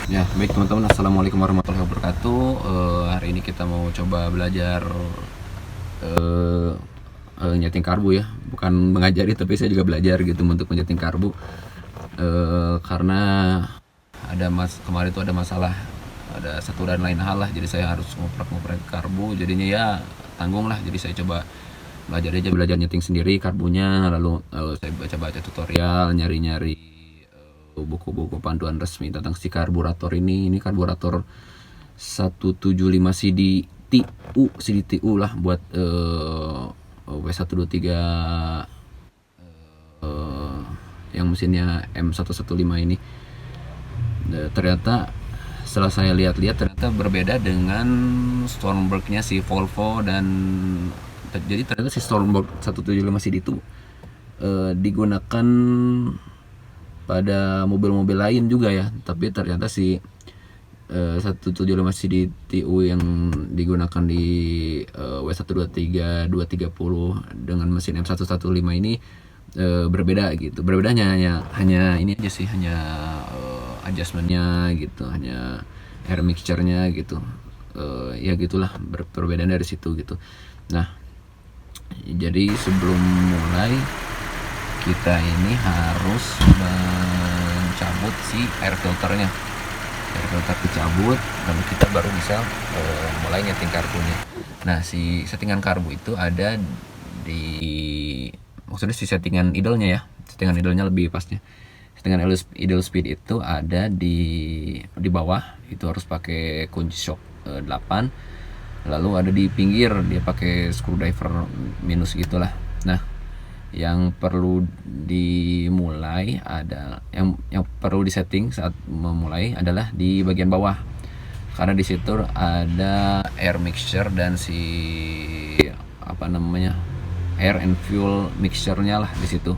Ya, baik teman-teman, assalamualaikum warahmatullahi wabarakatuh. Hari ini kita mau coba belajar eh, nyeting karbu ya, bukan mengajari tapi saya juga belajar gitu untuk menyeting karbu. Karena kemarin itu ada masalah, ada satu dan lain hal lah, jadi saya harus ngoprek-ngoprek karbu. Jadinya ya tanggung lah, jadi saya coba belajar nyeting sendiri karbunya, lalu saya baca-baca tutorial, nyari-nyari buku-buku panduan resmi tentang si karburator ini karburator 175 CDTU lah buat W123 yang mesinnya M115 ini. Ternyata setelah saya lihat-lihat ternyata berbeda dengan Stormberg-nya si Volvo. Dan jadi ternyata si Stormberg 175 CD itu digunakan pada mobil-mobil lain juga ya, tapi ternyata si 175 CDTU yang digunakan di W123 230 dengan mesin M115 ini berbeda gitu. Berbedanya hanya ini aja sih, hanya adjustmentnya gitu, hanya air mixture-nya gitu. Ya gitulah, perbedaan dari situ gitu. Nah, jadi sebelum mulai kita ini harus mencabut si air filternya. Air filter dicabut, lalu kita baru bisa mulai nyeting karbunya. Nah, si settingan karbu itu ada di, maksudnya si settingan idle-nya ya, settingan idle-nya lebih pasnya. Settingan idle speed itu ada di bawah, itu harus pakai kunci shock 8. Lalu ada di pinggir, dia pakai screwdriver minus gitulah. Nah, yang perlu dimulai ada yang perlu disetting saat memulai adalah di bagian bawah, karena di situ ada air mixture dan si air and fuel mixture-nya lah di situ,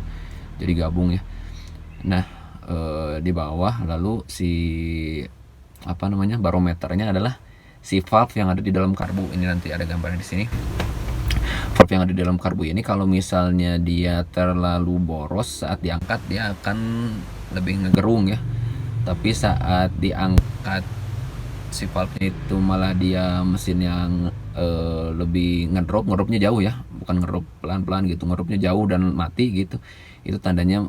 jadi gabung ya. Nah, di bawah lalu si barometernya adalah si valve yang ada di dalam karbu ini. Nanti ada gambarnya di sini. Valve yang ada di dalam karbu ini kalau misalnya dia terlalu boros, saat diangkat dia akan lebih ngegerung ya. Tapi saat diangkat si valve itu malah dia mesin yang lebih ngedropnya jauh ya, bukan ngedrop pelan-pelan gitu, ngedropnya jauh dan mati gitu. Itu tandanya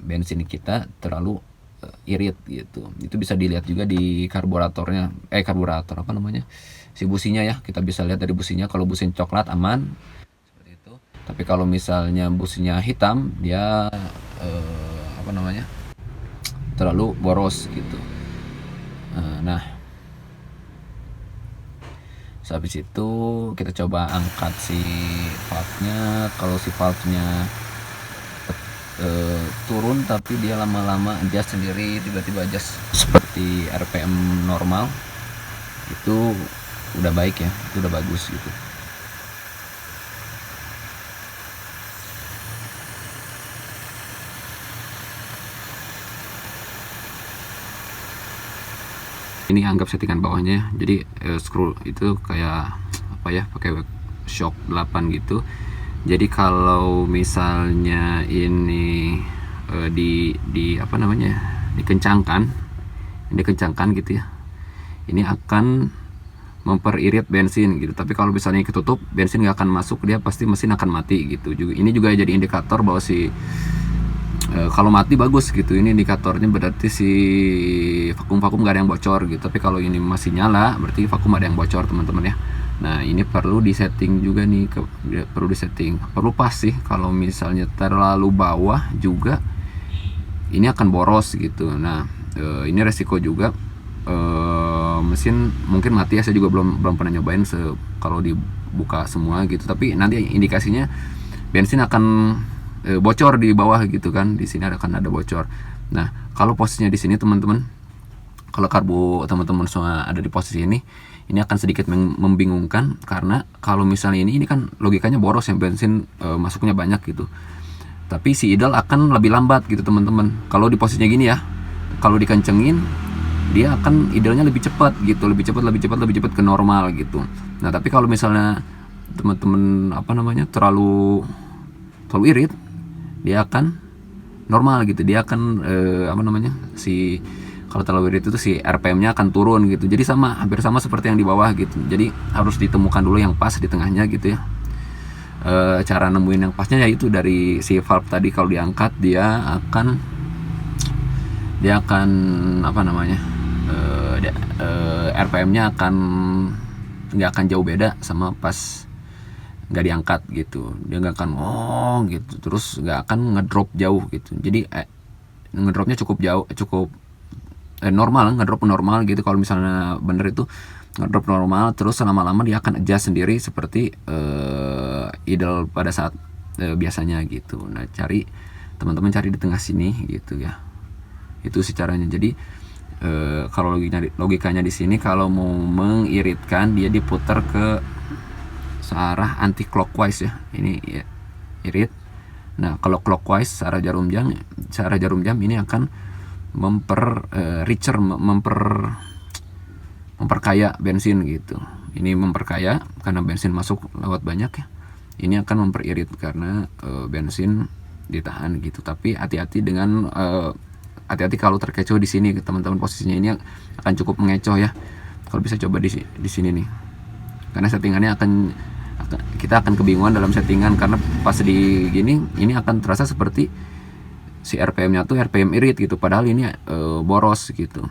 bensin kita terlalu irit gitu. Itu bisa dilihat juga di karburatornya, si businya ya. Kita bisa lihat dari businya, kalau businya coklat aman seperti itu. Tapi kalau misalnya businya hitam, dia terlalu boros gitu. Nah, habis itu kita coba angkat si valve-nya. Kalau si valve-nya turun tapi dia lama-lama adjust sendiri, tiba-tiba adjust seperti RPM normal, itu udah baik ya, itu udah bagus gitu. Ini anggap settingan bawahnya, jadi screw itu kayak pakai shock 8 gitu. Jadi kalau misalnya ini dikencangkan gitu ya, ini akan memperirit bensin gitu. Tapi kalau misalnya ketutup, bensin nggak akan masuk, dia pasti mesin akan mati gitu. Ini juga jadi indikator bahwa kalau mati bagus gitu. Ini indikatornya berarti si vakum nggak ada yang bocor gitu. Tapi kalau ini masih nyala, berarti vakum ada yang bocor teman-teman ya. Nah, ini perlu disetting juga nih, perlu pas sih. Kalau misalnya terlalu bawah juga ini akan boros gitu. Nah, ini resiko juga mesin mungkin mati ya. Saya juga belum pernah nyobain kalau dibuka semua gitu. Tapi nanti indikasinya bensin akan bocor di bawah gitu kan. Di sini akan ada bocor. Nah, kalau posisinya di sini teman-teman, kalau karbu teman-teman semua ada di posisi ini akan sedikit membingungkan, karena kalau misalnya ini kan logikanya boros ya, bensin masuknya banyak gitu. Tapi si idle akan lebih lambat gitu teman-teman. Kalau di posisinya gini ya, kalau dikencengin dia akan idle-nya lebih cepat gitu, lebih cepat ke normal gitu. Nah, tapi kalau misalnya teman-teman terlalu irit, dia akan normal gitu. Dia akan si Kalau terlalu irit itu si RPM-nya akan turun gitu. Jadi hampir sama seperti yang di bawah gitu. Jadi harus ditemukan dulu yang pas di tengahnya gitu ya. Cara nemuin yang pasnya yaitu dari si valve tadi. Kalau diangkat dia akan apa namanya, RPM-nya nggak akan jauh beda sama pas nggak diangkat gitu. Dia nggak akan gitu, terus nggak akan ngedrop jauh gitu. Jadi ngedropnya cukup normal, ngedrop normal gitu. Kalau misalnya bener itu ngedrop normal, terus lama-lama dia akan adjust sendiri seperti idle pada saat biasanya gitu. Nah, teman-teman cari di tengah sini gitu ya. Itu sih caranya. Jadi kalau logikanya di sini, kalau mau mengiritkan dia diputar ke searah anti clockwise ya. Ini ya, irit. Nah, kalau clockwise searah jarum jam ini akan memperkaya bensin gitu. Ini memperkaya karena bensin masuk lewat banyak ya. Ini akan memperirit karena bensin ditahan gitu. Tapi hati-hati kalau terkecoh di sini teman-teman, posisinya ini akan cukup mengecoh ya. Kalau bisa coba di sini nih. Karena settingannya kita akan kebingungan dalam settingan, karena pas di gini ini akan terasa seperti si RPM-nya tuh RPM irit gitu, padahal ini boros gitu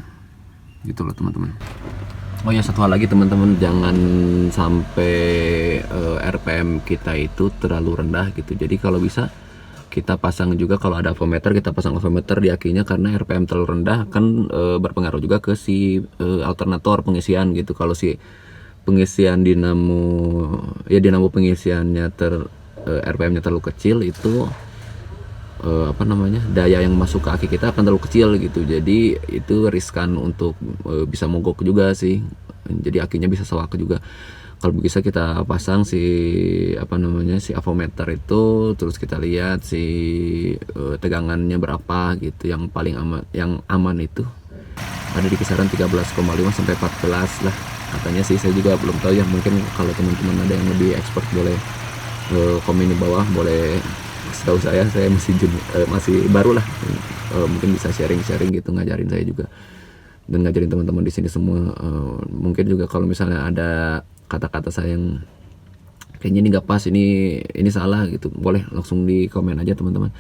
loh teman-teman. Oh ya, satu hal lagi teman-teman, jangan sampai RPM kita itu terlalu rendah gitu. Jadi kalau bisa kita pasang juga, kalau ada avometer kita pasang avometer di akinya, karena RPM terlalu rendah akan berpengaruh juga ke si alternator pengisian gitu. Kalau si pengisian dinamo pengisiannya RPM-nya terlalu kecil, itu daya yang masuk ke aki kita akan terlalu kecil gitu. Jadi itu riskan untuk bisa mogok juga sih. Jadi akinya bisa sewak juga. Kalau bisa kita pasang si avometer itu, terus kita lihat si tegangannya berapa gitu. Yang paling aman itu ada di kisaran 13,5 sampai 14 lah katanya sih. Saya juga belum tahu ya, mungkin kalau teman-teman ada yang lebih expert boleh komen di bawah, boleh setahu saya masih baru lah, mungkin bisa sharing gitu, ngajarin saya juga dan ngajarin teman-teman di sini semua. Mungkin juga kalau misalnya ada kata-kata saya yang kayaknya ini nggak pas, ini salah gitu, boleh langsung di komen aja teman-teman.